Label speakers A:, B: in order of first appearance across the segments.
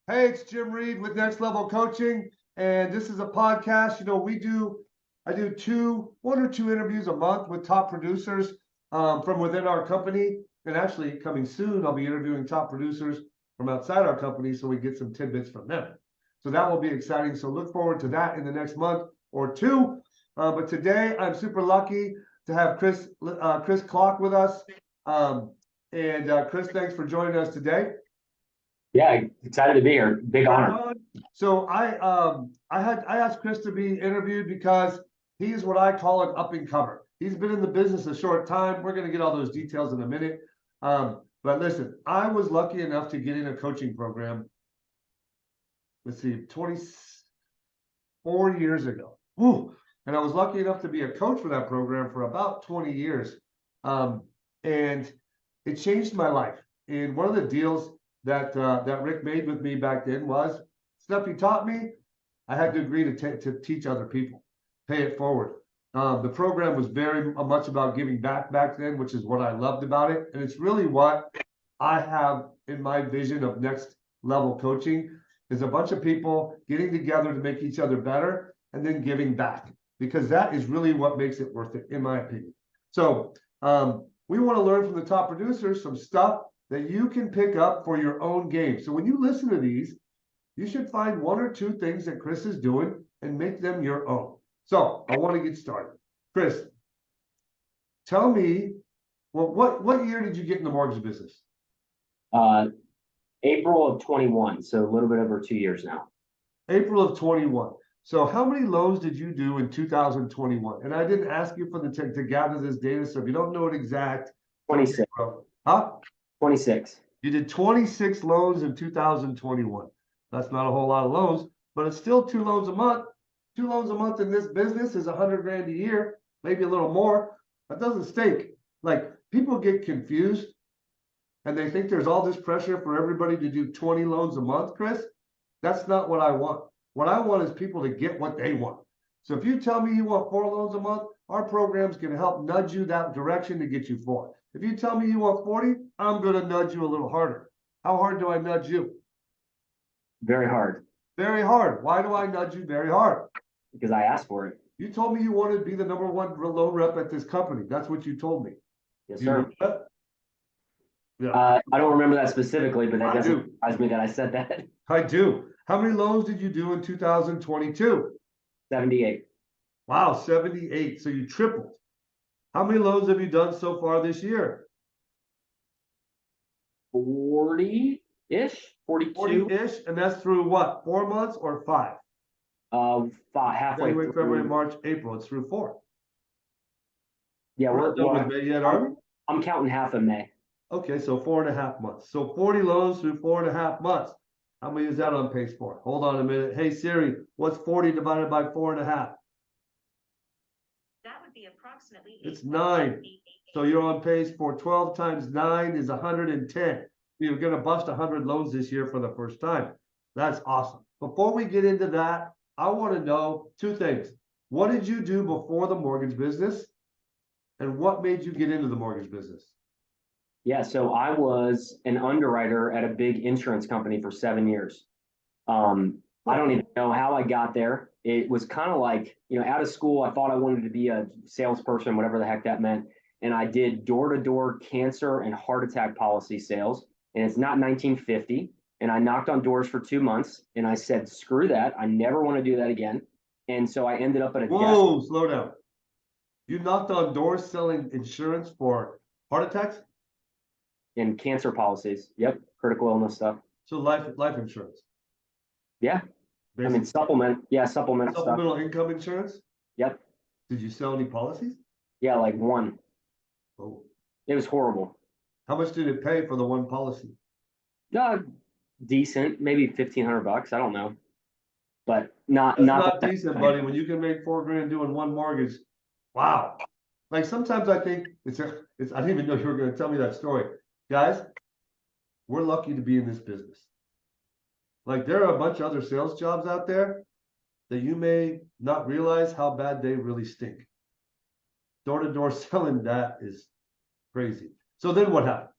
A: Hey, it's Jim Reed with Next Level Coaching, and this is a podcast. I do one or two interviews a month with top producers from within our company, and actually coming soon, I'll be interviewing top producers from outside our company, so we get some tidbits from them. So that will be exciting. So look forward to that in the next month or two. But today, I'm super lucky to have Chris Kloc with us. Chris, thanks for joining us today.
B: Yeah, excited to be here. Big honor.
A: So I asked Chris to be interviewed because he's what I call an up and comer. He's been in the business a short time. We're going to get all those details in a minute. But listen, I was lucky enough to get in a coaching program. Let's see, 24 years ago. Woo. And I was lucky enough to be a coach for that program for about 20 years. And it changed my life. And one of the deals that Rick made with me back then was stuff he taught me, I had to agree to teach other people, pay it forward. The program was very much about giving back then, which is what I loved about it. And it's really what I have in my vision of next level coaching is a bunch of people getting together to make each other better and then giving back, because that is really what makes it worth it, in my opinion. So we want to learn from the top producers some stuff that you can pick up for your own game. So when you listen to these, you should find one or two things that Chris is doing and make them your own. So I want to get started. Chris, tell me, well, what year did you get in the mortgage business?
B: April of 21, so a little bit over 2 years now.
A: April of 21. So how many loans did you do in 2021? And I didn't ask you for to gather this data, so if you don't know it exact.
B: 26.
A: Huh?
B: 26.
A: You did 26 loans in 2021. That's not a whole lot of loans, but it's still 2 loans a month. 2 loans a month in this business is 100 grand a year, maybe a little more. That doesn't stink. Like, people get confused and they think there's all this pressure for everybody to do 20 loans a month, Chris. That's not what I want. What I want is people to get what they want. So if you tell me you want 4 loans a month, our program's going to help nudge you that direction to get you 4. If you tell me you want 40, I'm going to nudge you a little harder. How hard do I nudge you?
B: Very hard.
A: Very hard. Why do I nudge you very hard?
B: Because I asked for it.
A: You told me you wanted to be the #1 loan rep at this company. That's what you told me.
B: Yes, sir.
A: Yeah.
B: I don't remember that specifically, but that doesn't surprise me that I said that.
A: I do. How many loans did you do in 2022?
B: 78.
A: Wow, 78. So you tripled. How many loans have you done so far this year?
B: 40-ish, 42.
A: 40-ish, and that's through what? 4 months or 5?
B: Halfway
A: January,
B: through.
A: February, March, April. It's through 4.
B: Yeah,
A: we're not done with May yet, are we?
B: I'm counting half of May.
A: Okay, so 4.5 months. So 40 loans through 4.5 months. How many is that on pace for? Hold on a minute. Hey Siri, what's 40 divided by 4.5?
C: That would be approximately.
A: It's 9. So you're on pace for 12 times 9 is 110. You're going to bust 100 loans this year for the first time. That's awesome. Before we get into that, I want to know 2 things. What did you do before the mortgage business? And what made you get into the mortgage business?
B: Yeah, so I was an underwriter at a big insurance company for 7 years. I don't even know how I got there. It was kind of like, out of school, I thought I wanted to be a salesperson, whatever the heck that meant. And I did door-to-door cancer and heart attack policy sales. And it's not 1950. And I knocked on doors for 2 months. And I said, screw that. I never want to do that again. And so I ended up at a
A: Whoa, slow down. You knocked on doors selling insurance for heart attacks?
B: And cancer policies. Yep. Critical illness stuff.
A: So life insurance.
B: Yeah.
A: Basically.
B: I mean,
A: supplemental income insurance?
B: Yep.
A: Did you sell any policies?
B: Yeah, like 1.
A: Oh.
B: It was horrible.
A: How much did it pay for the 1 policy?
B: Decent, maybe $1,500. I don't know. But not
A: decent, buddy. When you can make $4 grand doing 1 mortgage, wow. Like sometimes I think I didn't even know you were going to tell me that story. Guys, we're lucky to be in this business. Like there are a bunch of other sales jobs out there that you may not realize how bad they really stink. Door-to-door selling, that is crazy. So then what happened?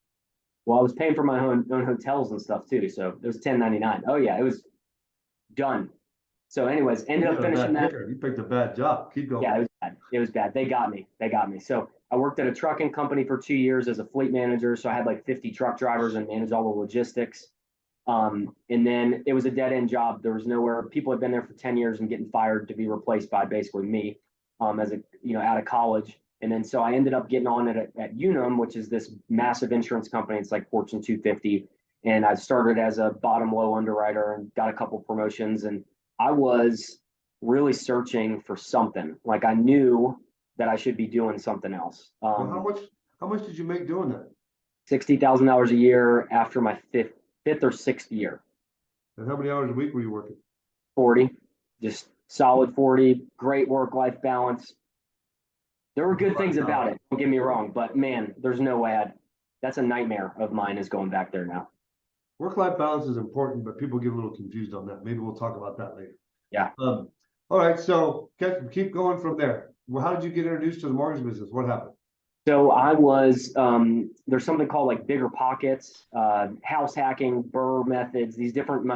B: Well, I was paying for my own hotels and stuff too. So it was 1099. Oh yeah, it was done. So anyways, ended
A: You
B: up
A: got a
B: finishing
A: bad
B: that.
A: kicker. You picked a bad job. Keep going.
B: Yeah, it was bad. It was bad. They got me. They got me. So I worked at a trucking company for 2 years as a fleet manager. So I had like 50 truck drivers and managed all the logistics. And then it was a dead end job. There was nowhere. People had been there for 10 years and getting fired to be replaced by basically me, as a, out of college. And then so I ended up getting on at Unum, which is this massive insurance company. It's like Fortune 250. And I started as a bottom low underwriter and got a couple promotions. And I was really searching for something. Like I knew that I should be doing something else.
A: Well, how much did you make doing that?
B: $60,000 a year after my fifth or sixth year.
A: And how many hours a week were you working?
B: 40, just solid 40, great work life balance. There were good things about it. Don't get me wrong, but man, there's no way that's a nightmare of mine is going back there now.
A: Work-life balance is important, but people get a little confused on that. Maybe we'll talk about that later.
B: Yeah.
A: All right, so keep going from there. Well, how did you get introduced to the mortgage business? What happened?
B: So I was, there's something called like bigger pockets, house hacking, burr methods, these different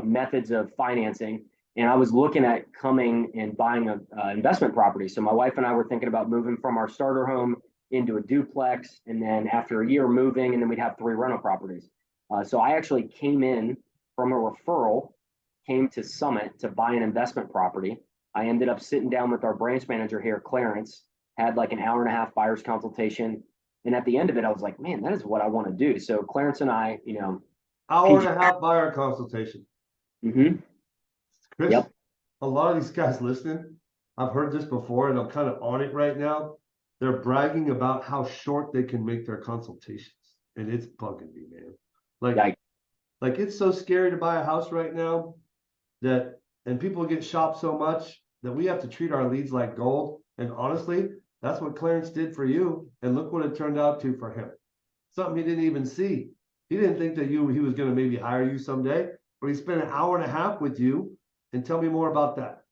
B: methods of financing. And I was looking at coming and buying a investment property. So my wife and I were thinking about moving from our starter home into a duplex. And then after a year moving, and then we'd have 3 rental properties. So I actually came in from a referral, came to Summit to buy an investment property. I ended up sitting down with our branch manager here, Clarence, had like an hour and a half buyer's consultation. And at the end of it, I was like, man, that is what I want to do. So Clarence and I,
A: Hour and a half buyer consultation.
B: Mm-hmm.
A: Chris,
B: Yep.
A: a lot of these guys listening, I've heard this before and I'm kind of on it right now. They're bragging about how short they can make their consultations. And it's bugging me, man. Like it's so scary to buy a house right now and people get shopped so much that we have to treat our leads like gold. And honestly, that's what Clarence did for you. And look what it turned out to for him. Something he didn't even see. He didn't think that he was going to maybe hire you someday, but he spent an hour and a half with you. And tell me more about that.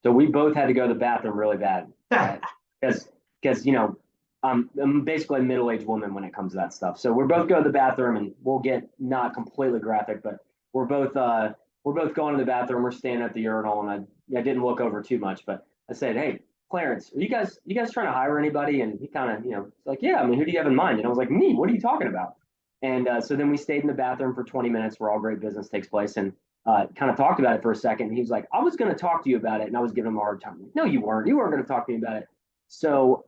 B: So we both had to go to the bathroom really bad because I'm basically a middle-aged woman when it comes to that stuff. So we're both going to the bathroom, and we'll get not completely graphic, but we're both going to the bathroom. We're standing at the urinal, and I didn't look over too much, but I said, "Hey, Clarence, are you guys trying to hire anybody?" And he kind of like, "Yeah, I mean, who do you have in mind?" And I was like, "Me, what are you talking about?" And so then we stayed in the bathroom for 20 minutes where all great business takes place, and kind of talked about it for a second. And he was like, "I was going to talk to you about it," and I was giving him a hard time. No, you weren't. You weren't going to talk to me about it. So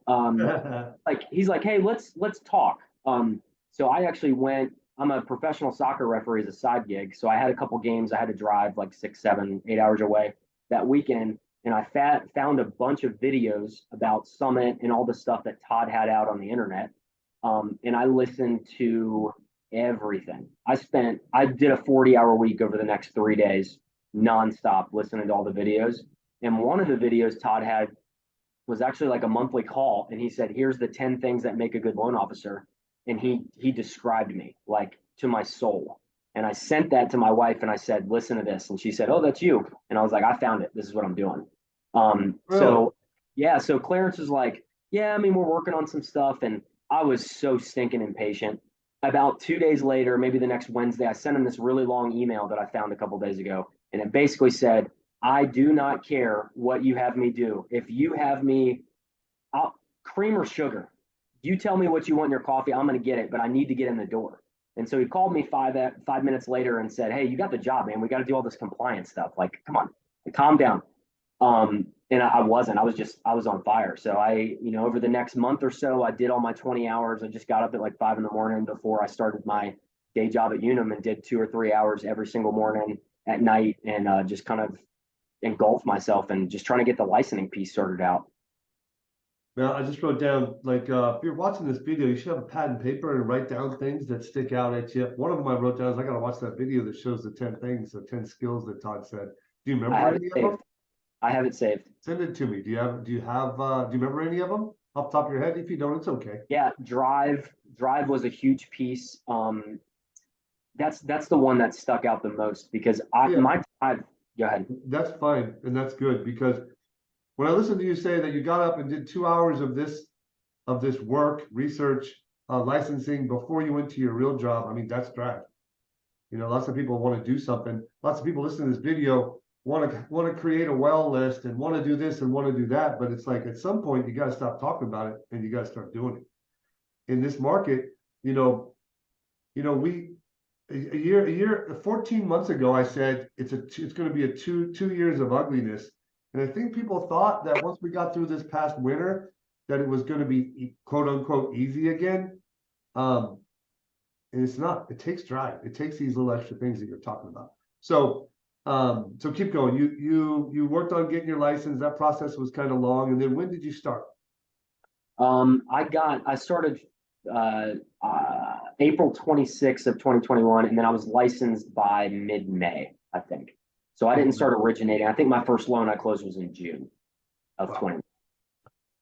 B: like he's like, "Hey, let's talk." So I actually went. I'm a professional soccer referee as a side gig, so I had a couple games. I had to drive like 6, 7, 8 hours away that weekend, and I found a bunch of videos about Summit and all the stuff that Todd had out on the internet. And I listened to everything. I did a 40-hour week over the next 3 days, nonstop, listening to all the videos. And one of the videos Todd had was actually like a monthly call, and he said, "Here's the 10 things that make a good loan officer." And he described me like to my soul. And I sent that to my wife and I said, "Listen to this." And she said, "Oh, that's you." And I was like, "I found it. This is what I'm doing."
A: Really?
B: So yeah, so Clarence was like, "Yeah, I mean, we're working on some stuff." And I was so stinking impatient. About 2 days later, maybe the next Wednesday, I sent him this really long email that I found a couple days ago. And it basically said, "I do not care what you have me do. If you have me, cream or sugar, you tell me what you want in your coffee, I'm going to get it, but I need to get in the door." And so he called me 5 minutes later and said, "Hey, you got the job, man. We got to do all this compliance stuff. Like, come on, calm down." And I wasn't. I was on fire. So over the next month or so, I did all my 20 hours. I just got up at like 5 in the morning before I started my day job at Unum and did 2 or 3 hours every single morning at night, and just kind of engulfed myself and just trying to get the licensing piece sorted out.
A: Now, I just wrote down, like, if you're watching this video, you should have a pad and paper and write down things that stick out at you. One of them I wrote down is I got to watch that video that shows the 10 things, the 10 skills that Todd said. Do you remember any of them?
B: I have it saved.
A: Send it to me. Do you remember any of them off the top of your head? If you don't, it's okay.
B: Yeah, drive was a huge piece. That's the one that stuck out the most because my drive. Go ahead.
A: That's fine, and that's good because when I listened to you say that you got up and did 2 hours of this work, research, licensing before you went to your real job, I mean, that's drive. You know, lots of people want to do something. Lots of people listening to this video want to create a well list and want to do this and want to do that. But it's like at some point you got to stop talking about it and you got to start doing it. In this market, we a year 14 months ago, I said it's going to be a two years of ugliness. And I think people thought that once we got through this past winter, that it was going to be quote unquote easy again. And it's not. It takes drive. It takes these little extra things that you're talking about. So keep going. You worked on getting your license. That process was kind of long. And then when did you start?
B: I started April 26th of 2021, and then I was licensed by mid-May, I think. So I didn't start originating. I think my first loan I closed was in June of 20.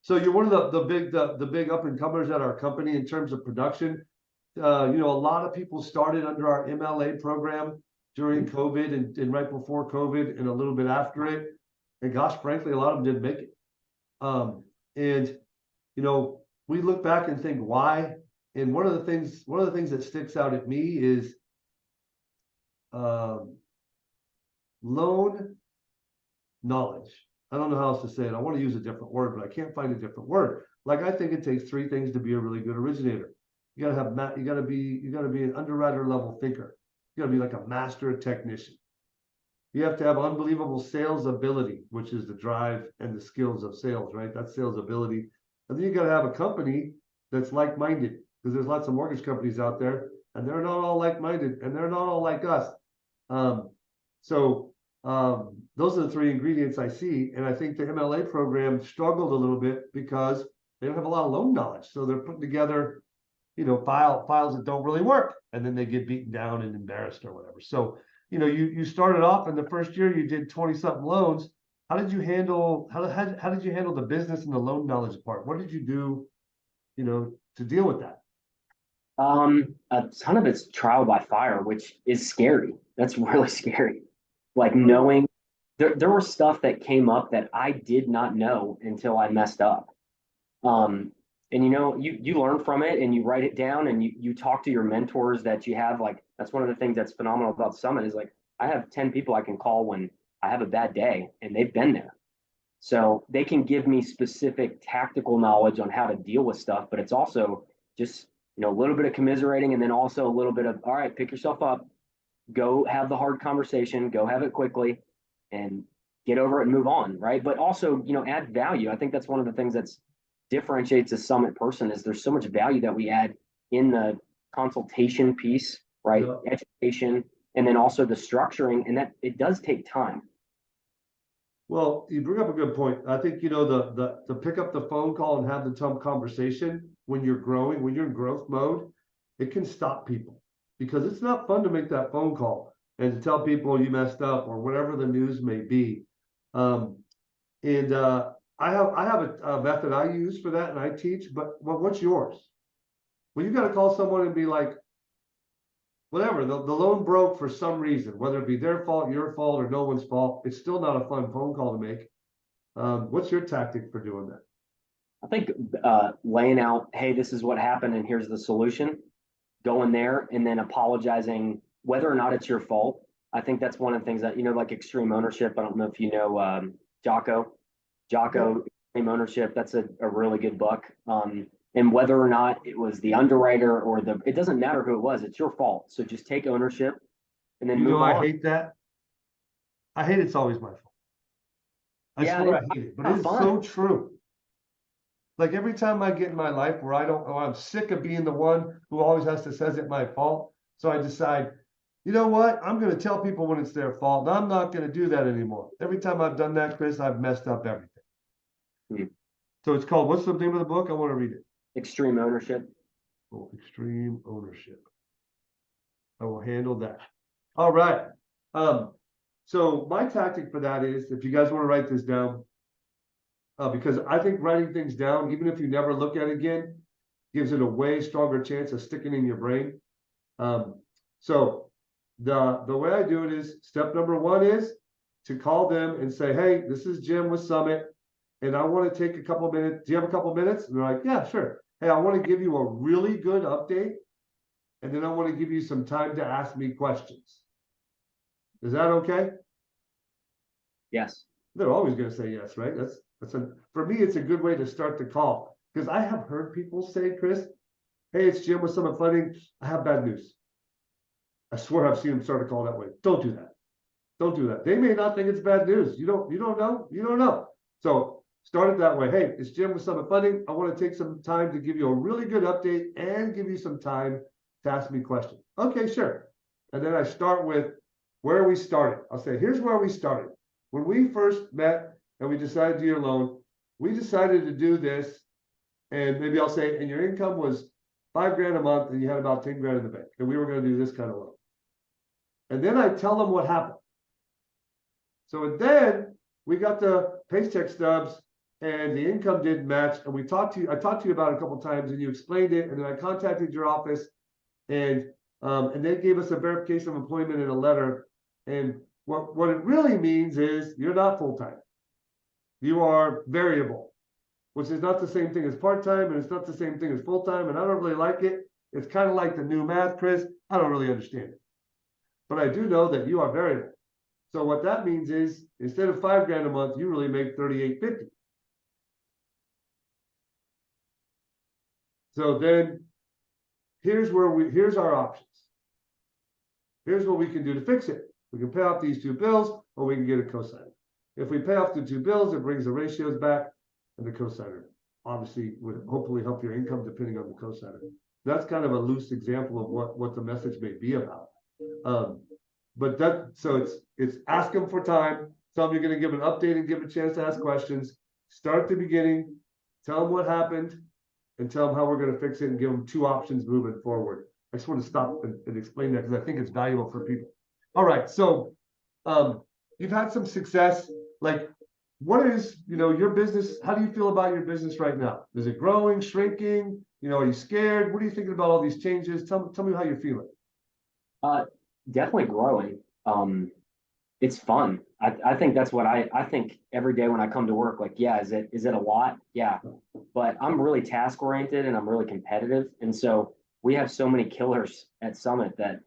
A: So you're one of the big up and comers at our company in terms of production. A lot of people started under our MLA program during COVID and right before COVID and a little bit after it. And gosh, frankly, a lot of them didn't make it. We look back and think why. And one of the things that sticks out at me is loan knowledge. I don't know how else to say it. I want to use a different word, but I can't find a different word. Like I think it takes three things to be a really good originator. You gotta be an underwriter level thinker. You gotta be like a master technician. You have to have unbelievable sales ability, which is the drive and the skills of sales, right? That's sales ability. And then you gotta have a company that's like-minded, because there's lots of mortgage companies out there, and they're not all like-minded, and they're not all like us. Those are the three ingredients I see, and I think the MLA program struggled a little bit because they don't have a lot of loan knowledge, so they're putting together files that don't really work, and then they get beaten down and embarrassed or whatever. So, you started off in the first year, you did 20 something loans. How did you handle the business and the loan knowledge part? What did you do, to deal with that?
B: A ton of it's trial by fire, which is scary. That's really scary. Like knowing there was stuff that came up that I did not know until I messed up. And you learn from it and you write it down and you talk to your mentors that you have. Like that's one of the things that's phenomenal about Summit is like I have 10 people I can call when I have a bad day and they've been there. So they can give me specific tactical knowledge on how to deal with stuff, but it's also just, a little bit of commiserating and then also a little bit of, all right, pick yourself up, go have the hard conversation, go have it quickly and get over it and move on. Right. But also, add value. I think that's one of the things that's differentiates a Summit person is there's so much value that we add in the consultation piece, right? Yeah. Education, and then also the structuring, and that it does take time.
A: Well, you bring up a good point. I think the pick up the phone call and have the tough conversation when you're growing, when you're in growth mode, it can stop people because it's not fun to make that phone call and to tell people you messed up or whatever the news may be. I have a method I use for that and I teach, but what's yours? Well, you got to call someone and be like, whatever, the loan broke for some reason, whether it be their fault, your fault, or no one's fault. It's still not a fun phone call to make. What's your tactic for doing that?
B: I think laying out, hey, this is what happened and here's the solution, going there and then apologizing, whether or not it's your fault. I think that's one of the things that, like extreme ownership. I don't know if you know Jocko, Extreme Ownership. That's a really good book. And whether or not it was the underwriter or it doesn't matter who it was, it's your fault. So just take ownership and then move on.
A: I hate that. I hate it's always my fault. I swear I hate it, but it's so true. Like every time I get in my life where I'm sick of being the one who always has to says it's my fault. So I decide, you know what? I'm going to tell people when it's their fault. And I'm not going to do that anymore. Every time I've done that, Chris, I've messed up everything. So it's called, what's the name of the book? I want to read it.
B: Extreme Ownership.
A: Oh, Extreme Ownership. I will handle that. All right. So my tactic for that is, if you guys want to write this down, because I think writing things down, even if you never look at it again, gives it a way stronger chance of sticking in your brain. So the way I do it is, step number one is to call them and say, hey, this is Jim with Summit, and I want to take a couple minutes. Do you have a couple minutes? And they're like, yeah, sure. hey, I want to give you a really good update, and then I want to give you some time to ask me questions. Is that okay?
B: Yes.
A: They're always going to say yes, right? For me, it's a good way to start the call, because I have heard people say, Chris, hey, it's Jim with Summit Funding. I have bad news. I swear I've seen them start a call that way. Don't do that. Don't do that. They may not think it's bad news. You don't know. You don't know. So start it that way. Hey, it's Jim with Summit Funding. I want to take some time to give you a really good update and give you some time to ask me questions. Okay, sure. And then I start with where we started. I'll say, here's where we started. When we first met and we decided to do your loan, we decided to do this. And maybe I'll say, and your income was $5,000 a month and you had about 10 grand in the bank. And we were going to do this kind of loan. And then I tell them what happened. So then we got the paycheck stubs and the income didn't match. And I talked to you about it a couple of times and you explained it. And then I contacted your office and they gave us a verification of employment in a letter. And what it really means is you're not full-time. You are variable, which is not the same thing as part-time and it's not the same thing as full-time. And I don't really like it. It's kind of like the new math, Chris. I don't really understand it. But I do know that you are variable. So what that means is instead of $5,000 a month, you really make $3,850. So then here's our options. Here's what we can do to fix it. We can pay off these 2 bills or we can get a cosigner. If we pay off the 2 bills, it brings the ratios back and the cosigner obviously would hopefully help your income depending on the cosigner. That's kind of a loose example of what the message may be about. But it's ask them for time. Tell them you're going to give an update and give a chance to ask questions. Start at the beginning, tell them what happened, and tell them how we're going to fix it and give them 2 options moving forward. I just want to stop and explain that because I think it's valuable for people. All right, so you've had some success. Like, what is your business? How do you feel about your business right now? Is it growing, shrinking? Are you scared? What are you thinking about all these changes? Tell me how you're feeling.
B: Definitely growing. It's fun. I think that's what I think every day when I come to work. Like, yeah, is it a lot? Yeah, but I'm really task oriented and I'm really competitive, and so we have so many killers at Summit that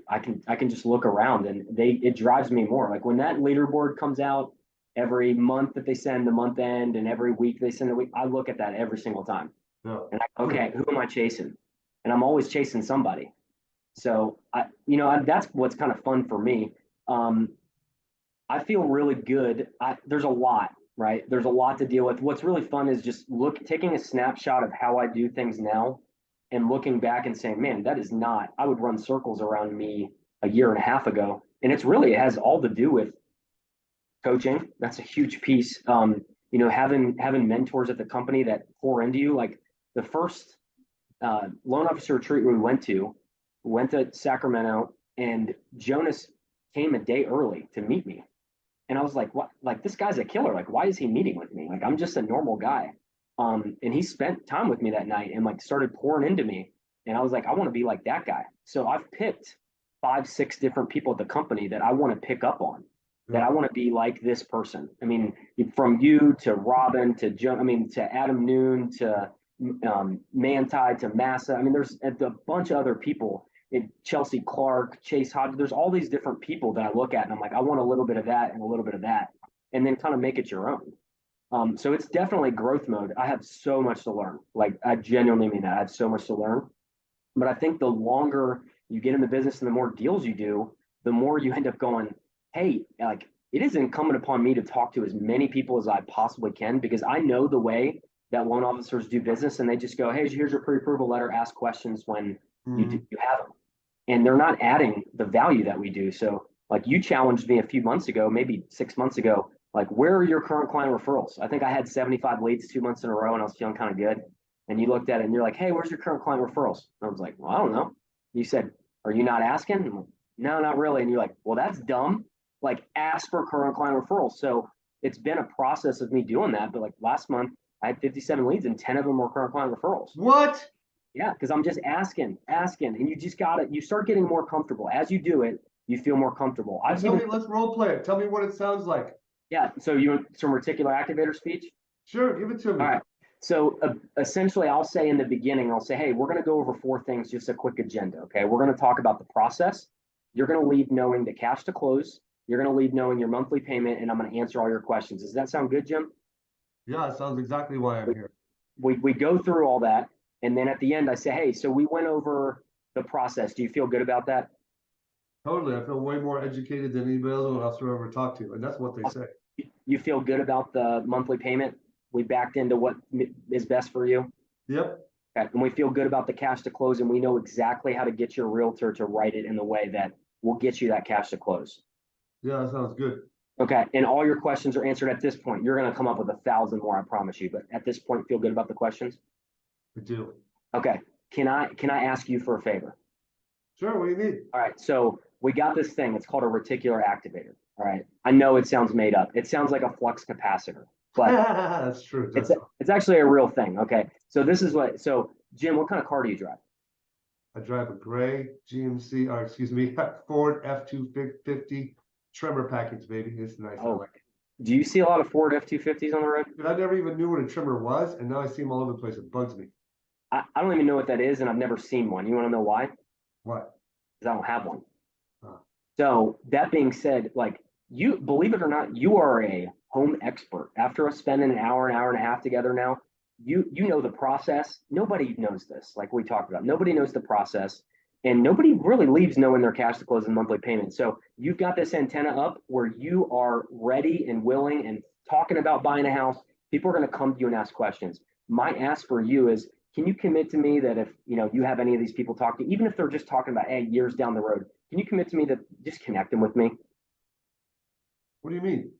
B: I can just look around and it drives me more. Like when that leaderboard comes out every month that they send the month end and every week they send the week, I look at that every single time.
A: Yeah.
B: And okay, who am I chasing? And I'm always chasing somebody. So that's what's kind of fun for me. I feel really good. There's a lot, right? There's a lot to deal with. What's really fun is just taking a snapshot of how I do things now and looking back and saying, man, that is not, I would run circles around me a year and a half ago. And it has all to do with coaching. That's a huge piece. Having mentors at the company that pour into you. Like the first loan officer retreat we went to Sacramento, and Jonas came a day early to meet me. And I was like, what? Like, this guy's a killer. Like, why is he meeting with me? Like, I'm just a normal guy. And he spent time with me that night and like started pouring into me. And I was like, I want to be like that guy. So I've picked 5, 6 different people at the company that I want to pick up on, that I want to be like this person. I mean, from you to Robin to Joe, to Adam Noon to Manti to Massa. I mean, there's a bunch of other people. Chelsea Clark, Chase Hodge. There's all these different people that I look at and I'm like, I want a little bit of that and a little bit of that, and then kind of make it your own. So it's definitely growth mode. I have so much to learn. Like, I genuinely mean that. I have so much to learn. But I think the longer you get in the business and the more deals you do, the more you end up going, hey, like, it is incumbent upon me to talk to as many people as I possibly can, because I know the way that loan officers do business, and they just go, hey, here's your pre-approval letter, ask questions when you have them. And they're not adding the value that we do. So like, you challenged me a few months ago, maybe 6 months ago, like, where are your current client referrals? I think I had 75 leads 2 months in a row and I was feeling kind of good. And you looked at it and you're like, hey, where's your current client referrals? And I was like, well, I don't know. You said, are you not asking? I'm like, no, not really. And you're like, well, that's dumb. Like, ask for current client referrals. So it's been a process of me doing that. But like last month, I had 57 leads and 10 of them were current client referrals.
A: What?
B: Yeah, because I'm just asking, and you start getting more comfortable. As you do it, you feel more comfortable.
A: Let's role play it. Tell me what it sounds like.
B: Yeah, so you want some reticular activator speech?
A: Sure, give it to me.
B: All right. So essentially, I'll say in the beginning, I'll say, hey, we're going to go over 4 things, just a quick agenda. Okay. We're going to talk about the process. You're going to leave knowing the cash to close. You're going to leave knowing your monthly payment, and I'm going to answer all your questions. Does that sound good, Jim?
A: Yeah, it sounds exactly why I'm
B: We,
A: here.
B: we go through all that. And then at the end, I say, hey, so we went over the process. Do you feel good about that?
A: Totally. I feel way more educated than anybody else I'll ever talk to. And that's what they say.
B: You feel good about the monthly payment? We backed into what is best for you.
A: Yep.
B: Okay. And we feel good about the cash to close, and we know exactly how to get your realtor to write it in the way that will get you that cash to close.
A: Yeah, that sounds good.
B: Okay. And all your questions are answered at this point. You're going to come up with 1,000 more, I promise you. But at this point, feel good about the questions?
A: I do.
B: Okay. Can I ask you for a favor?
A: Sure, what do you need?
B: All right. So we got this thing. It's called a reticular activator. All right. I know it sounds made up. It sounds like a flux capacitor, but
A: That's true.
B: it's actually a real thing. Okay. So this is so Jim, what kind of car do you drive?
A: I drive a gray GMC, or excuse me, Ford F-250 trimmer package, baby. It's nice. I
B: Oh,
A: like it.
B: do you see a lot of Ford F-250s on the road?
A: But I never even knew what a trimmer was, and now I see them all over the place. It bugs me.
B: I don't even know what that is, and I've never seen one. You want to know why?
A: What?
B: Because I don't have one.
A: Huh.
B: So that being said, like you believe it or not, you are a home expert. After us spending an hour and a half together now, you know the process. Nobody knows this, like we talked about. Nobody knows the process, and nobody really leaves knowing their cash to close and monthly payment. So you've got this antenna up where you are ready and willing and talking about buying a house. People are going to come to you and ask questions. My ask for you is, can you commit to me that if you have any of these people talk to you, even if they're just talking about, hey, years down the road, can you commit to me that just connect them with me?
A: What do you mean?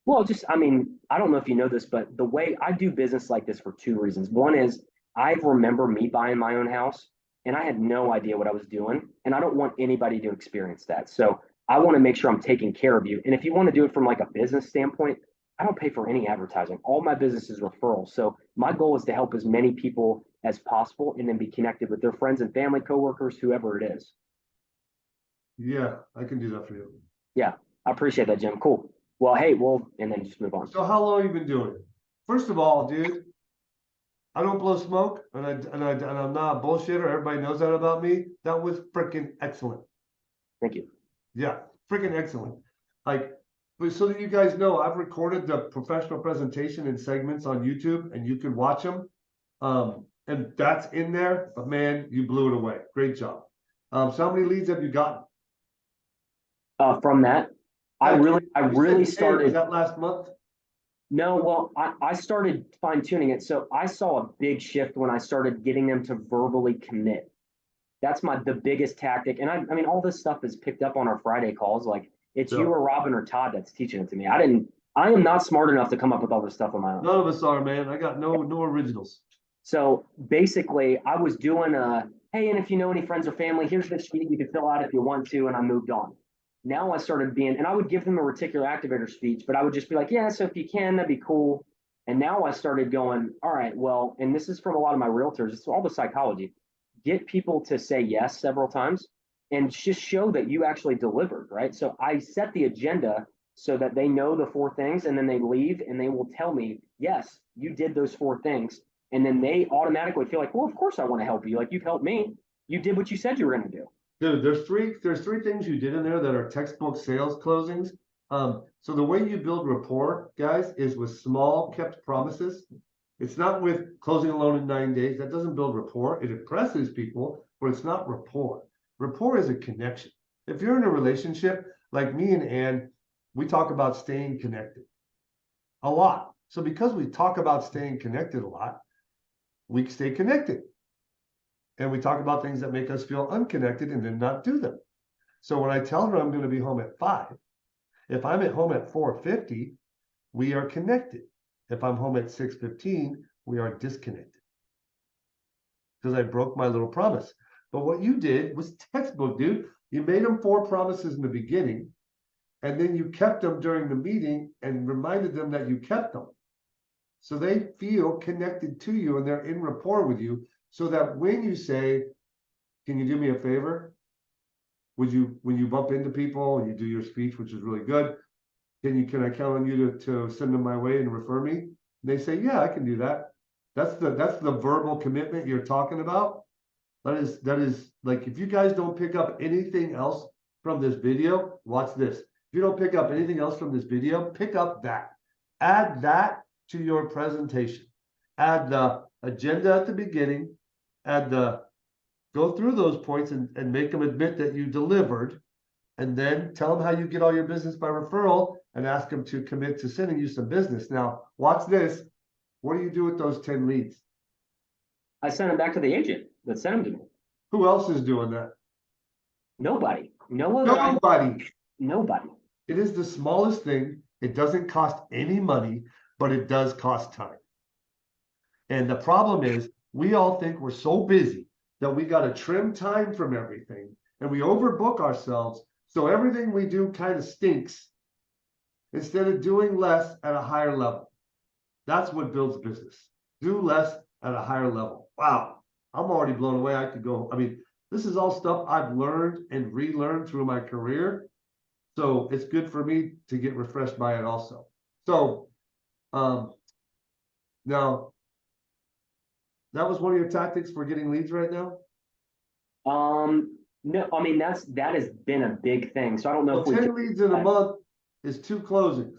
B: Well, just, I mean, I don't know if you know this, but the way I do business like this for 2 reasons. One is I remember me buying my own house and I had no idea what I was doing. And I don't want anybody to experience that. So I want to make sure I'm taking care of you. And if you want to do it from like a business standpoint, I don't pay for any advertising. All my business is referrals. So my goal is to help as many people as possible and then be connected with their friends and family, coworkers, whoever it is.
A: Yeah, I can do that for you.
B: Yeah, I appreciate that, Jim. Cool. Well, hey, and then just move on.
A: So how long you been doing it? First of all, dude, I don't blow smoke, and I'm not a bullshitter. Everybody knows that about me. That was freaking excellent.
B: Thank you.
A: Yeah, freaking excellent. Like, but so that you guys know, I've recorded the professional presentation in segments on YouTube, and you can watch them. And that's in there. But man, you blew it away. Great job. So how many leads have you gotten?
B: From that, I really
A: Was
B: started.
A: that last month?
B: No, well, I started fine tuning it. So I saw a big shift when I started getting them to verbally commit. That's the biggest tactic. And I mean, all this stuff is picked up on our Friday calls. Like it's you or Robin or Todd that's teaching it to me. I am not smart enough to come up with all this stuff on my own.
A: None of us are, man. I got no originals.
B: So basically, I was doing hey, and if you know any friends or family, here's this sheet you can fill out if you want to, and I moved on. Now I started and I would give them a reticular activator speech, but I would just be like, yeah, so if you can, that'd be cool. And now I started going, all right, well, and this is from a lot of my realtors, it's all the psychology. Get people to say yes several times and just show that you actually delivered, right? So I set the agenda so that they know the 4 things and then they leave and they will tell me, yes, you did those 4 things. And then they automatically feel like, well, of course I want to help you. Like you've helped me. You did what you said you were going to do.
A: Dude, there's three things you did in there that are textbook sales closings. So the way you build rapport, guys, is with small kept promises. It's not with closing a loan in 9 days. That doesn't build rapport. It impresses people, but it's not rapport. Rapport is a connection. If you're in a relationship, like me and Ann, we talk about staying connected a lot. So because we talk about staying connected a lot, we stay connected. And we talk about things that make us feel unconnected and then not do them. So when I tell her I'm going to be home at 5, if I'm at home at 4:50, we are connected. If I'm home at 6:15, we are disconnected. Because I broke my little promise. But what you did was textbook, dude. You made them 4 promises in the beginning, and then you kept them during the meeting and reminded them that you kept them. So they feel connected to you and they're in rapport with you. So that when you say, can you do me a favor? When you bump into people and you do your speech, which is really good, can I count on you to send them my way and refer me? And they say, yeah, I can do that. That's the verbal commitment you're talking about. That is like, if you guys don't pick up anything else from this video, watch this. If you don't pick up anything else from this video, pick up that. Add that to your presentation. Add the agenda at the beginning. Go through those points and make them admit that you delivered. And then tell them how you get all your business by referral and ask them to commit to sending you some business. Now, watch this. What do you do with those 10 leads?
B: I sent them back to the agent that sent them to me.
A: Who else is doing that?
B: Nobody. Nobody. Nobody.
A: It is the smallest thing. It doesn't cost any money, but it does cost time. And the problem is, we all think we're so busy that we got to trim time from everything, and we overbook ourselves. So everything we do kind of stinks instead of doing less at a higher level. That's what builds business. Do less at a higher level. Wow. I'm already blown away. I could go. I mean, this is all stuff I've learned and relearned through my career. So it's good for me to get refreshed by it also. So now, that was one of your tactics for getting leads right now?
B: No, I mean, that has been a big thing. So I don't know
A: Well,
B: if
A: 10 leads in a month is 2 closings.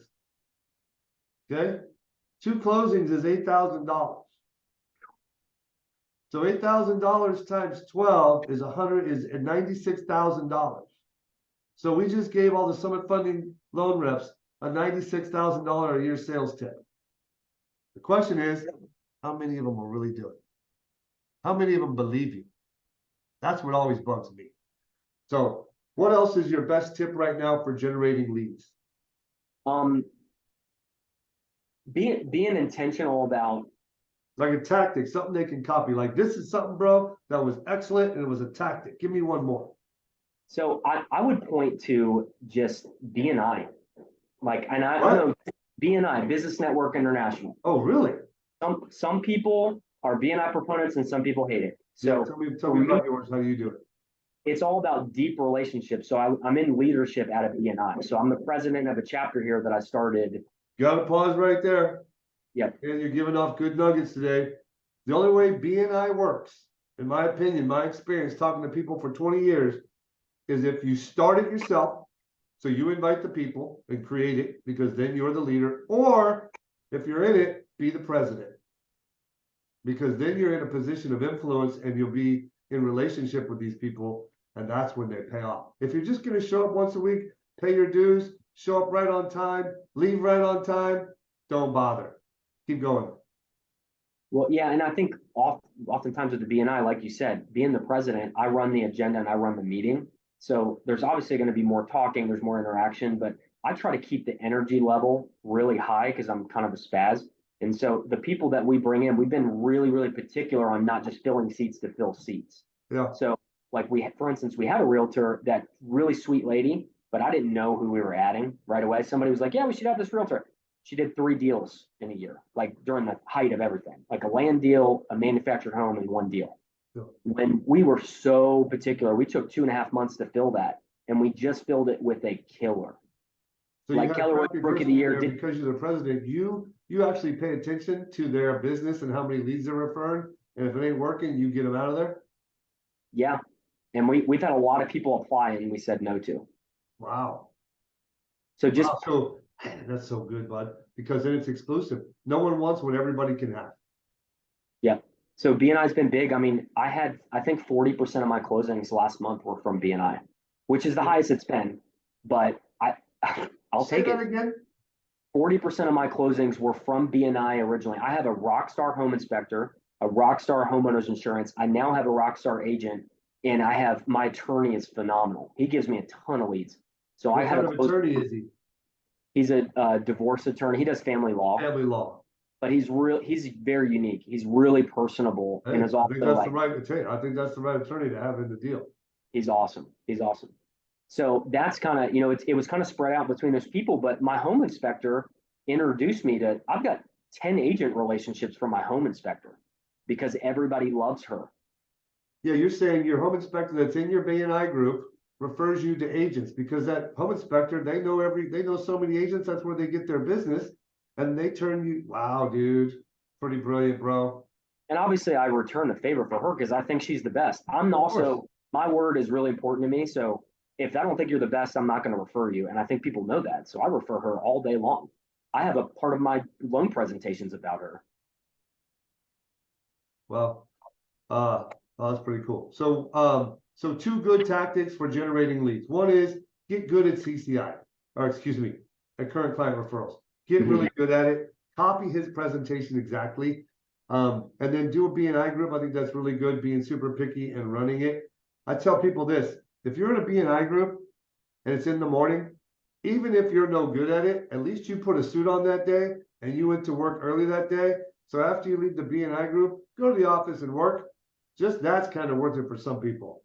A: Okay? 2 closings is $8,000. So $8,000 times 12 is $96,000. So we just gave all the Summit Funding loan reps a $96,000 a year sales tip. The question is, how many of them will really do it? How many of them believe you? That's what always bugs me. So what else is your best tip right now for generating leads?
B: Being intentional about,
A: like a tactic, something they can copy. Like, this is something, bro, that was excellent, and it was a tactic. Give me one more.
B: So I would point to just BNI. Like, and I know BNI, Business Network International.
A: Oh, really?
B: Some people are BNI proponents and some people hate it. So
A: yeah, tell me about yours. How do you do it?
B: It's all about deep relationships. So I'm in leadership out of BNI. So I'm the president of a chapter here that I started.
A: Got to pause right there.
B: Yeah.
A: And you're giving off good nuggets today. The only way BNI works, in my opinion, my experience talking to people for 20 years, is if you start it yourself. So you invite the people and create it, because then you're the leader. Or if you're in it, be the president, because then you're in a position of influence and you'll be in relationship with these people, and that's when they pay off. If you're just going to show up once a week, pay your dues, show up right on time, leave right on time, don't bother. Keep going.
B: Well, yeah, and I think oftentimes with the BNI, like you said, being the president, I run the agenda and I run the meeting. So there's obviously going to be more talking, there's more interaction, but I try to keep the energy level really high because I'm kind of a spaz. And so the people that we bring in, we've been really, really particular on not just filling seats to fill seats.
A: Yeah.
B: So like for instance, we had a realtor, that really sweet lady, but I didn't know who we were adding right away. Somebody was like, yeah, we should have this realtor. She did 3 deals in a year, like during the height of everything, like a land deal, a manufactured home, and 1 deal. Yeah. When we were so particular, we took 2.5 months to fill that, and we just filled it with a killer.
A: So
B: like Keller Rookie of the Year.
A: Because you're the president, you actually pay attention to their business and how many leads they're referring. And if it ain't working, you get them out of there.
B: Yeah. And we've had a lot of people apply and we said no to.
A: Wow.
B: So just
A: so that's so good, bud, because then it's exclusive. No one wants what everybody can have. Yeah.
B: So BNI's been big. I mean, I think 40% of my closings last month were from BNI, which is the highest it's been. But I'll take it.
A: Again?
B: 40% of my closings were from BNI originally. I have a Rockstar home inspector, a Rockstar homeowners insurance. I now have a Rockstar agent, and I have my attorney is phenomenal. He gives me a ton of leads. So
A: what kind of attorney is he?
B: He's a divorce attorney. He does family law.
A: Family law.
B: But he's very unique. He's really personable.
A: Hey,
B: and is also
A: I think that's the right attorney. I think that's the right attorney to have in the deal.
B: He's awesome. He's awesome. So that's kind of, it was kind of spread out between those people, but my home inspector introduced me to, I've got 10 agent relationships from my home inspector because everybody loves her.
A: Yeah, you're saying your home inspector that's in your BNI group refers you to agents, because that home inspector, they know so many agents, that's where they get their business, and they turn you, wow, dude, pretty brilliant, bro.
B: and obviously I return the favor for her because I think she's the best. I'm
A: Of course.
B: also, my word is really important to me. So if I don't think you're the best, I'm not going to refer you. And I think people know that. So I refer her all day long. I have a part of my loan presentations about her.
A: Well, oh, that's pretty cool. So two good tactics for generating leads. One is get good at CCI, or excuse me, at current client referrals. Get
B: Mhm.
A: really good at it. Copy his presentation exactly. And then do a BNI group. I think that's really good, being super picky and running it. I tell people this, if you're in a BNI group and it's in the morning, even if you're no good at it, at least you put a suit on that day and you went to work early that day. So after you leave the BNI group, go to the office and work. Just that's kind of worth it for some people.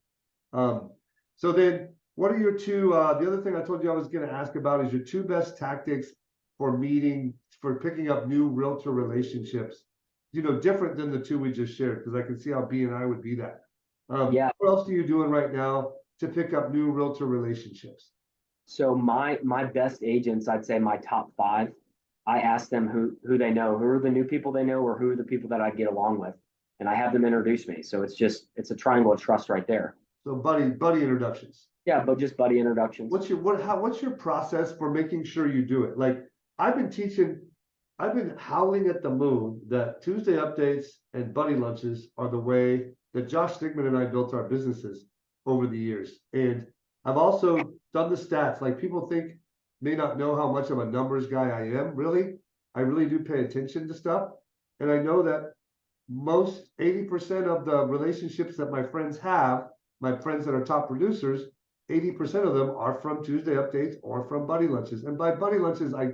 A: Um, so then what are your two, the other thing I told you I was going to ask about is your two best tactics for picking up new realtor relationships, different than the two we just shared, because I can see how BNI would be that.
B: Yeah.
A: What else are you doing right now to pick up new realtor relationships?
B: So my best agents, I'd say my top five, I ask them who they know, who are the new people they know, or who are the people that I get along with, and I have them introduce me. So it's a triangle of trust right there.
A: So buddy introductions.
B: Yeah, but just buddy introductions.
A: What's your process for making sure you do it? Like I've been teaching, I've been howling at the moon that Tuesday updates and buddy lunches are the way that Josh Stigman and I built our businesses over the years. And I've also done the stats. Like people may not know how much of a numbers guy I am. Really, I really do pay attention to stuff. And I know that most 80% of the relationships that my friends have, my friends that are top producers, 80% of them are from Tuesday updates or from buddy lunches. And by buddy lunches, I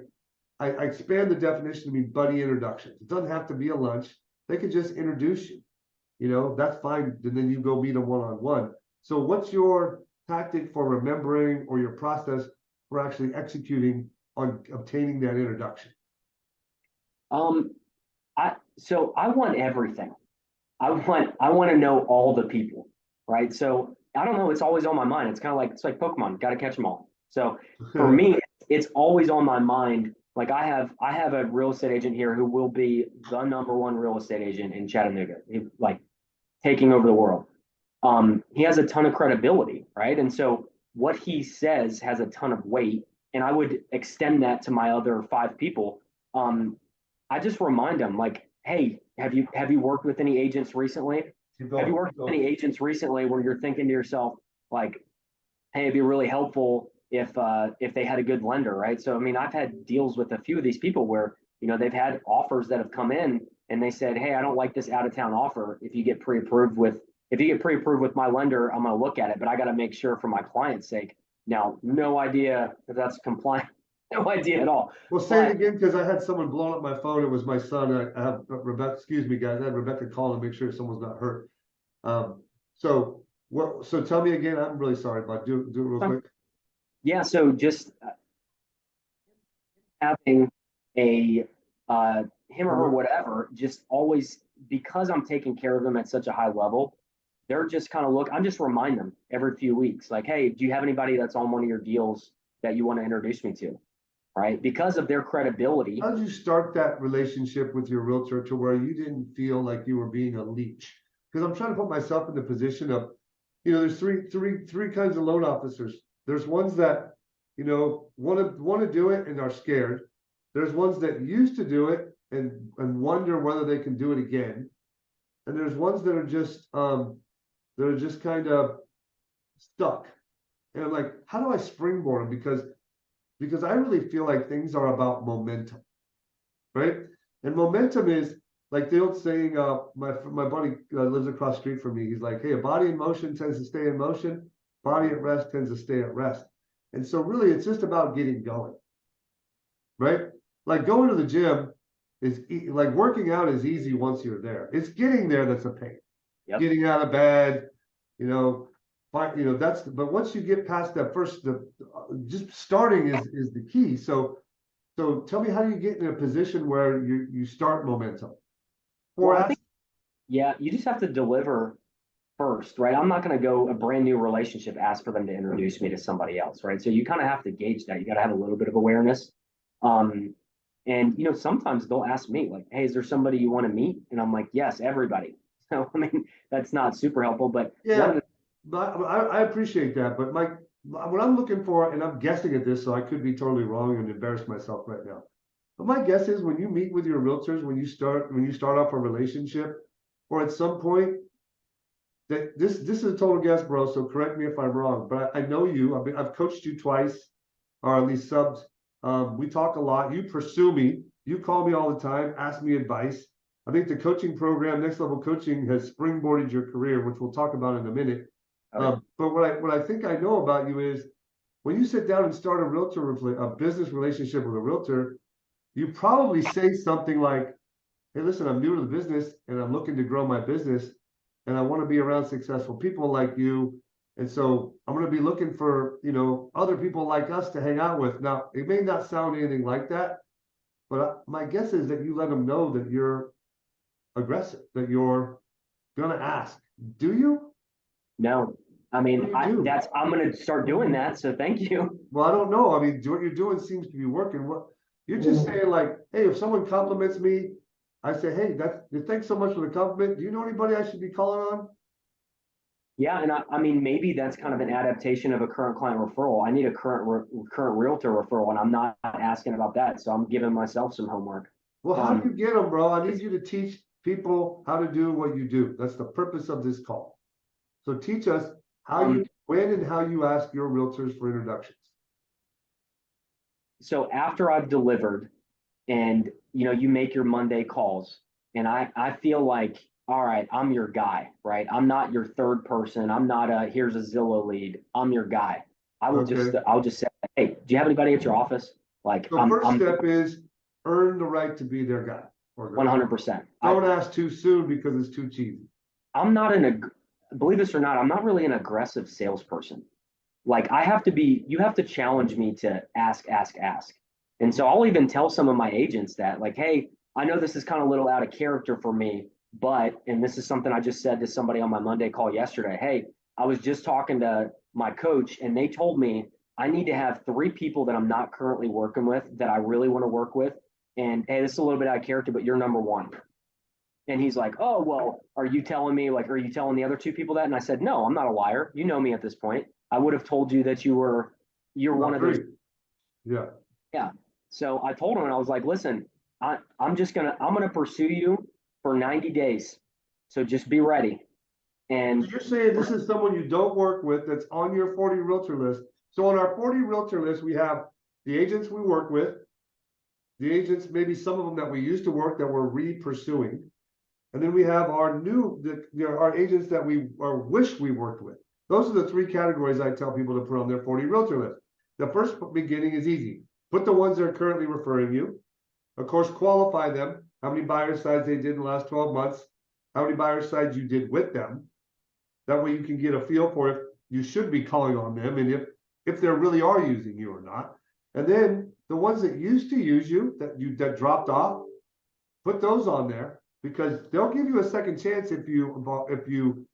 A: expand the definition to mean buddy introductions. It doesn't have to be a lunch. They could just introduce you. That's fine. And then you go meet them one-on-one. So what's your tactic for remembering or your process for actually executing on obtaining that introduction?
B: Um, I want everything. I want to know all the people, right? So I don't know. It's always on my mind. It's like Pokemon. Got to catch them all. So for me, it's always on my mind. Like I have a real estate agent here who will be the number one real estate agent in Chattanooga, like taking over the world. He has a ton of credibility, right? And so what he says has a ton of weight, and I would extend that to my other five people. Um, I just remind them like, hey, have you worked with any agents recently?
A: Keep
B: Have you
A: going.
B: worked
A: Keep
B: with
A: going.
B: any agents recently where you're thinking to yourself like, hey, it'd be really helpful if they had a good lender, right? So I mean, I've had deals with a few of these people where they've had offers that have come in and they said, hey, I don't like this out of town offer. If you get pre-approved with my lender, I'm going to look at it, but I got to make sure for my client's sake. Now, no idea if that's compliant, no idea at all.
A: Well, say it
B: But
A: again because I had someone blowing up my phone. It was my son. I have Rebecca. Excuse me, guys. I had Rebecca call to make sure someone's not hurt. So what? So tell me again. I'm really sorry, but do it real quick.
B: yeah, so just having a him or her, whatever, just always because I'm taking care of them at such a high level, they're just kind of I'm just remind them every few weeks, like, hey, do you have anybody that's on one of your deals that you want to introduce me to? Right? Because of their credibility.
A: How did you start that relationship with your realtor to where you didn't feel like you were being a leech? Because I'm trying to put myself in the position of, there's three kinds of loan officers. There's ones that, want to do it and are scared. There's ones that used to do it and wonder whether they can do it again. And there's ones that are just kind of stuck. And I'm like, how do I springboard them? Because I really feel like things are about momentum, right? And momentum is like the old saying. My buddy lives across the street from me. He's like, "Hey, a body in motion tends to stay in motion. Body at rest tends to stay at rest." And so, really, it's just about getting going, right? Like going to the gym like working out is easy once you're there. It's getting there that's a pain.
B: Yep.
A: Getting out of bed, you know, but once you get past that just starting is the key. So tell me how you get in a position where you start momentum.
B: Well, I think, yeah, you just have to deliver first, right? I'm not going to go a brand new relationship, ask for them to introduce me to somebody else, right? So you kind of have to gauge that. You got to have a little bit of awareness. Um, And, sometimes they'll ask me like, hey, is there somebody you want to meet? And I'm like, yes, everybody. So, I mean, that's not super helpful, but one of
A: Yeah,
B: the,
A: but I appreciate that. But Mike, what I'm looking for, and I'm guessing at this, so I could be totally wrong and embarrass myself right now. But my guess is when you meet with your realtors, when you start off a relationship, or at some point, that this is a total guess, bro. So correct me if I'm wrong, but I know you. I've coached you twice, or at least subs. We talk a lot. You pursue me. You call me all the time, ask me advice. I think the coaching program, Next Level Coaching, has springboarded your career, which we'll talk about in a minute.
B: oh, yeah.
A: But what I think I know about you is when you sit down and start a business relationship with a realtor, you probably say something like, hey, listen, I'm new to the business and I'm looking to grow my business and I want to be around successful people like you. And so I'm going to be looking for, other people like us to hang out with. Now, it may not sound anything like that, but my guess is that you let them know that you're aggressive, that you're going to ask. Do you?
B: No, I
A: What
B: mean,
A: do you do?
B: I'm going to start doing that. So thank you.
A: Well, I don't know. I mean, what you're doing seems to be working. What you're just saying, like, hey, if someone compliments me, I say, hey, thanks so much for the compliment. Do you know anybody I should be calling on?
B: Yeah. And I mean, maybe that's kind of an adaptation of a current client referral. I need a current realtor referral, and I'm not asking about that. So I'm giving myself some homework.
A: Well, how do
B: Um,
A: you get them, bro? I need you to teach people how to do what you do. That's the purpose of this call. So teach us
B: um,
A: when and how you ask your realtors for introductions.
B: so after I've delivered and you make your Monday calls and I feel like, all right, I'm your guy, right? I'm not your third person. I'm not here's a Zillow lead. I'm your guy.
A: Okay.
B: I'll just say, hey, do you have anybody at your office? Like
A: So
B: I'm
A: first
B: I'm
A: step is earn the right to be their guy or girl.
B: 100%.
A: Don't ask too soon because it's too cheesy.
B: I'm not believe this or not, I'm not really an aggressive salesperson. Like you have to challenge me to ask. And so I'll even tell some of my agents that like, hey, I know this is kind of a little out of character for me, and this is something I just said to somebody on my Monday call yesterday. Hey, I was just talking to my coach and they told me I need to have 3 people that I'm not currently working with that I really want to work with. And hey, this is a little bit out of character, but you're number one. And he's like, oh, well, are you telling me, like, are you telling the other 2 people that? And I said, no, I'm not a liar. You know me at this point. I would have told you that you're one
A: About
B: of those.
A: three. Yeah.
B: Yeah. So I told him, and I was like, listen, I'm going to pursue you for 90 days. So just be ready.
A: So
B: And
A: you're saying this is someone you don't work with that's on your 40 realtor list. So on our 40 realtor list, we have the agents we work with, the agents, maybe some of them that we used to work that we're re-pursuing. And then we have our agents that we or wish we worked with. Those are the 3 categories I tell people to put on their 40 realtor list. The first beginning is easy. Put the ones that are currently referring you. Of course, qualify them. How many buyer sides they did in the last 12 months. How many buyer sides you did with them. That way you can get a feel for if you should be calling on them and if they really are using you or not. And then the ones that used to use you that dropped off, put those on there because they'll give you a second chance if you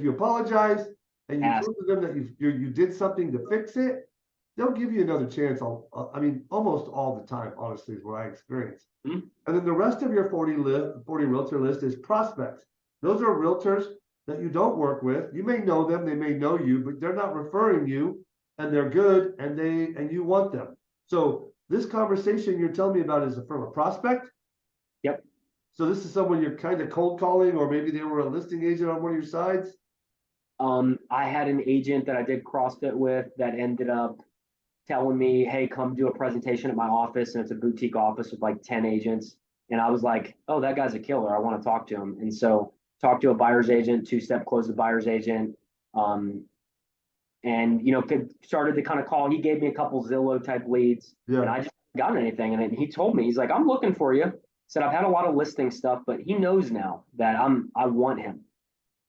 A: apologize and you
B: ask,
A: prove to them that you did something to fix it. They'll give you another chance. I mean, almost all the time, honestly, is what I experience.
B: hmm?
A: And then the rest of your 40 realtor list is prospects. Those are realtors that you don't work with. You may know them, they may know you, but they're not referring you and they're good and you want them. So this conversation you're telling me about is from a prospect.
B: Yep.
A: So this is someone you're kind of cold calling, or maybe they were a listing agent on one of your sides.
B: I had an agent that I did CrossFit with that ended up telling me, hey, come do a presentation at my office. And it's a boutique office with like 10 agents. And I was like, oh, that guy's a killer. I want to talk to him. And so talked to a buyer's agent, 2-step close the buyer's agent. Um, and, started to kind of call. He gave me a couple Zillow type leads and
A: Yeah.
B: I just got anything. And then he told me, he's like, I'm looking for you. Said, I've had a lot of listing stuff, but he knows now that I want him.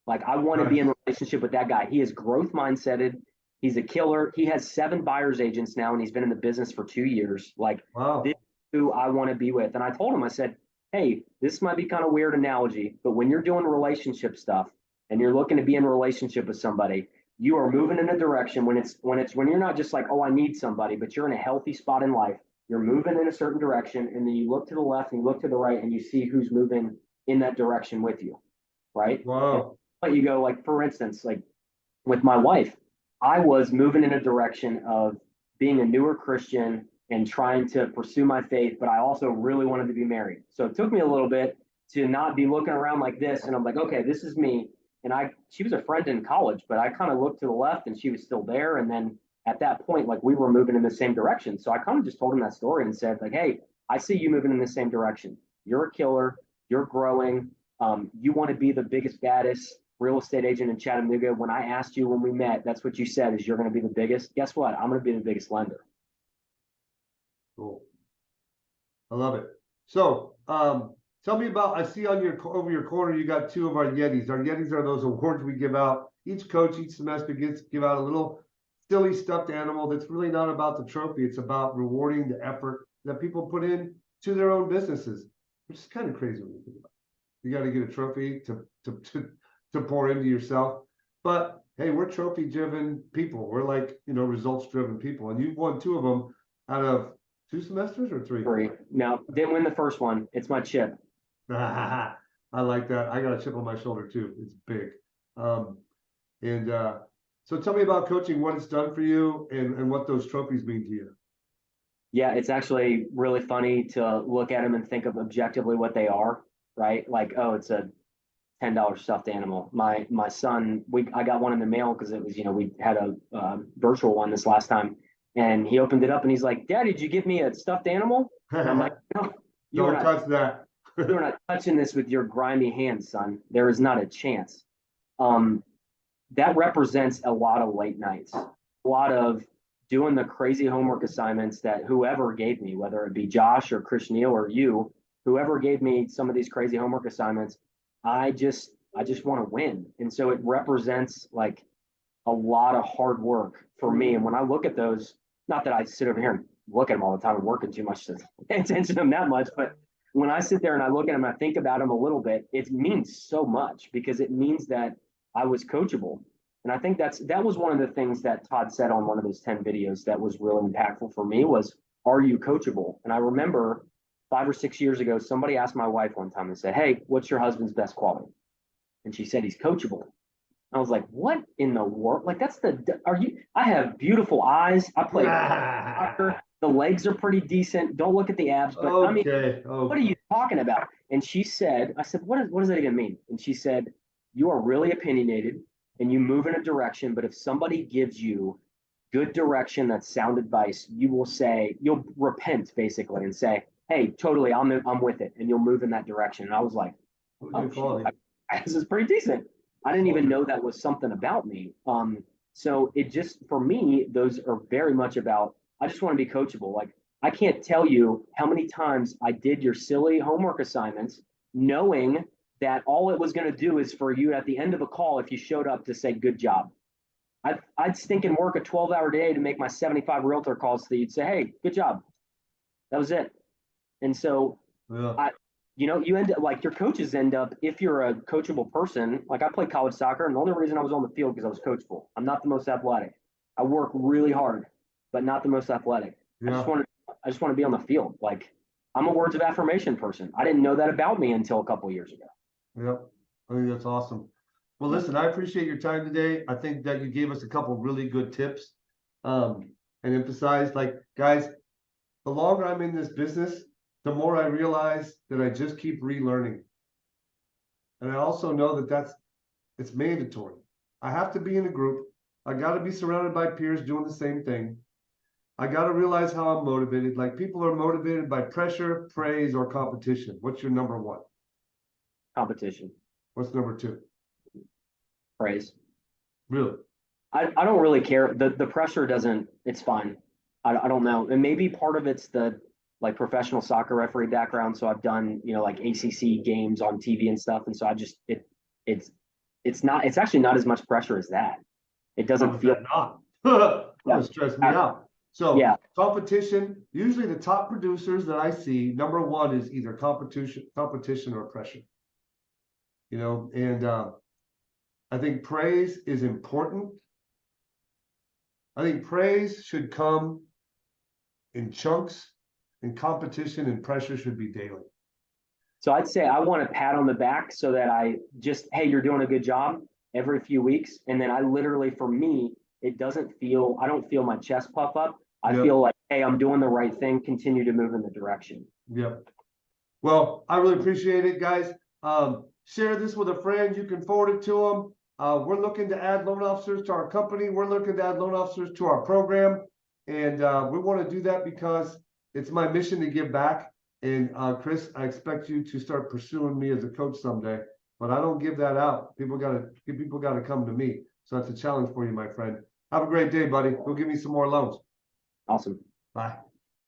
B: Like I want to be in
A: Nice.
B: a relationship with that guy. He is growth mindseted. He's a killer. He has 7 buyer's agents now, and he's been in the business for 2 years. Like this
A: Wow.
B: is who I want to be with. And I told him, I said, hey, this might be kind of weird analogy, but when you're doing relationship stuff and you're looking to be in a relationship with somebody, you are moving in a direction when you're not just like, oh, I need somebody, but you're in a healthy spot in life You're moving in a certain direction, and then you look to the left and you look to the right, and you see who's moving in that direction with you, right? And
A: Wow.
B: but you go, like, for instance, like with my wife, I was moving in a direction of being a newer Christian and trying to pursue my faith, but I also really wanted to be married. So it took me a little bit to not be looking around like this. And I'm like, okay, this is me. And she was a friend in college, but I kind of looked to the left and she was still there. And then at that point, like we were moving in the same direction. So I kind of just told him that story and said, like, hey, I see you moving in the same direction. You're a killer. You're growing. You want to be the biggest, baddest real estate agent in Chattanooga. When I asked you when we met, that's what you said is you're going to be the biggest. Guess what? I'm going to be the biggest lender.
A: Cool. I love it. So, tell me about, I see on over your corner, you got two of our Yetis. Our Yetis are those awards we give out. Each coach, each semester give out a little silly stuffed animal that's really not about the trophy. It's about rewarding the effort that people put in to their own businesses, which is kind of crazy when you think about it. You got to get a trophy to pour into yourself. But hey, we're trophy driven people. We're like, results driven people. And you've won two of them out of 2 semesters or 3?
B: 3. No, didn't win the first one. It's my chip.
A: I like that. I got a chip on my shoulder too. It's big. Um, and so tell me about coaching, what it's done for you and what those trophies mean to you.
B: Yeah, it's actually really funny to look at them and think of objectively what they are, right? Like, oh, it's a $10 stuffed animal. My son, I got one in the mail because it was, we had a virtual one this last time, and he opened it up and he's like, "Dad, did you give me a stuffed animal?" And I'm like, "No,
A: Don't touch that.
B: you're not touching this with your grimy hands, son. There is not a chance." Um, that represents a lot of late nights, a lot of doing the crazy homework assignments that whoever gave me, whether it be Josh or Chris Neal or you, whoever gave me some of these crazy homework assignments, I just want to win. And so it represents like a lot of hard work for me. And when I look at those, not that I sit over here and look at them all the time and working too much to pay attention to them that much, but when I sit there and I look at them and I think about them a little bit, it means so much because it means that I was coachable. And I think that was one of the things that Todd said on one of those 10 videos that was really impactful for me was, are you coachable? And I remember 5 or 6 years ago, somebody asked my wife one time and said, "Hey, what's your husband's best quality?" And she said, "He's coachable." I was like, "What in the world? Like, I have beautiful eyes. I play soccer. The legs are pretty decent. Don't look at the abs, but I mean,
A: Okay.
B: what are you talking about?" And she said, I said, what does that even mean? And she said, "You are really opinionated and you move in a direction, but if somebody gives you good direction that's sound advice, you'll repent basically and say, 'Hey, totally, I'm with it,' and you'll move in that direction." And I was like, "Oh,
A: Good
B: shoot,
A: quality.
B: this is pretty decent." I didn't even know that was something about me. So it just, for me, those are very much about, I just want to be coachable. Like, I can't tell you how many times I did your silly homework assignments, knowing that all it was going to do is for you at the end of a call, if you showed up, to say, "Good job." I'd stink and work a 12-hour day to make my 75 realtor calls so you'd say, "Hey, good job." That was it. And so
A: Yeah.
B: you end up like your coaches end up, if you're a coachable person, like I played college soccer, and the only reason I was on the field because I was coachable. I'm not the most athletic. I work really hard, but not the most athletic.
A: Yeah.
B: I just want to be on the field. Like, I'm a words of affirmation person. I didn't know that about me until a couple of years ago.
A: Yep. I think that's awesome. Well, listen, I appreciate your time today. I think that you gave us a couple really good tips, and emphasized, like, guys, the longer I'm in this business, the more I realize that I just keep relearning. And I also know that it's mandatory. I have to be in a group. I got to be surrounded by peers doing the same thing. I got to realize how I'm motivated. Like, people are motivated by pressure, praise, or competition. What's your number one?
B: Competition,
A: What's number two?
B: praise.
A: Really?
B: I don't really care. The pressure doesn't, it's fine. I don't know. And maybe part of it's the like professional soccer referee background. So I've done, like ACC games on TV and stuff. And so it's it's actually not as much pressure as that. It
A: How
B: doesn't
A: is
B: feel,
A: that not? That
B: yeah,
A: would stress me out. So
B: yeah,
A: competition, usually the top producers that I see, number one is either competition or pressure. And I think praise is important. I think praise should come in chunks and competition and pressure should be daily.
B: So I'd say I want a pat on the back so that hey, you're doing a good job every few weeks. And then I literally, for me, I don't feel my chest puff up. I
A: Yep.
B: feel like, hey, I'm doing the right thing, continue to move in the direction.
A: Yep. Well, I really appreciate it, guys. Share this with a friend. You can forward it to them. We're looking to add loan officers to our company. We're looking to add loan officers to our program. And we want to do that because it's my mission to give back. And Chris, I expect you to start pursuing me as a coach someday. But I don't give that out. People gotta come to me. So that's a challenge for you, my friend. Have a great day, buddy. Go give me some more loans.
B: Awesome.
A: Bye.